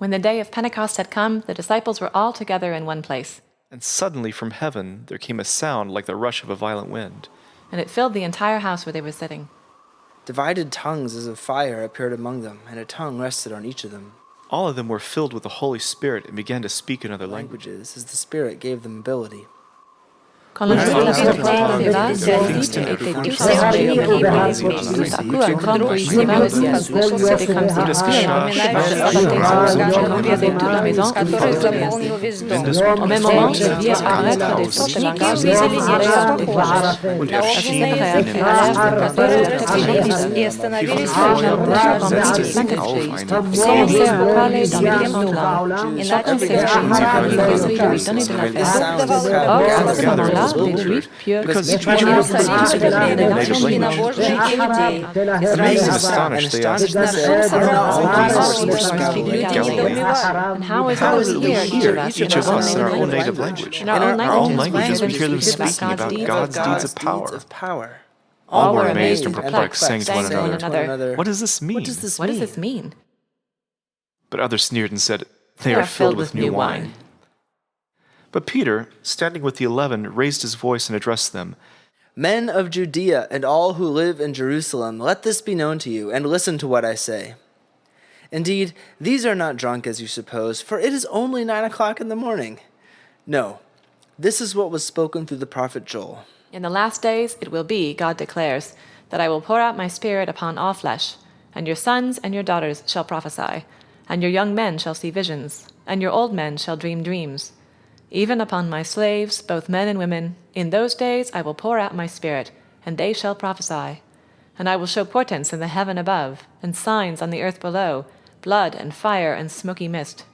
When the day of Pentecost had come, the disciples were all together in one place. And suddenly from heaven there came a sound like the rush of a violent wind. And it filled the entire house where they were sitting. Divided tongues as of fire appeared among them, and a tongue rested on each of them. All of them were filled with the Holy Spirit and began to speak in other languages. As the Spirit gave them ability. Quand le Dieu de la Pentecôte arriva, les disciples étaient tous assemblés au même endroit. Tout à coup, un grand bruit s'éleva au ciel. C'était comme si un ménage s'abattait sur toute la maison et faisait. Au même moment, ils virent apparaître des sortes de langages des éléments des flèches. Et остановились commencèrent à parler dans différentes langues. Et chacun s'est réuni pour lui donner de la fête. Or, à ce moment-là, les Juifs pieux venaient s'allier de la nation des nations Amazed and astonished, they asked, And how is it we hear each of us in our own native language? In our own languages, we hear them speaking about God's deeds of power. All were amazed and perplexed, saying to one another, What does this mean? What does this mean? But others sneered and said, They are filled with new wine. But Peter, standing with the 11, raised his voice and addressed them. Men of Judea and all who live in Jerusalem, let this be known to you, and listen to what I say. Indeed, these are not drunk as you suppose, for it is only 9 o'clock in the morning. No, this is what was spoken through the prophet Joel. In the last days it will be, God declares, that I will pour out my Spirit upon all flesh, and your sons and your daughters shall prophesy, and your young men shall see visions, and your old men shall dream dreams. Even upon my slaves, both men and women, in those days I will pour out my Spirit, and they shall prophesy. And I will show portents in the heaven above, and signs on the earth below, blood and fire and smoky mist.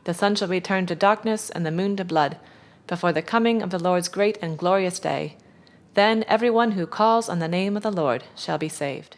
The sun shall be turned to darkness, and the moon to blood, before the coming of the Lord's great and glorious day. Then everyone who calls on the name of the Lord shall be saved.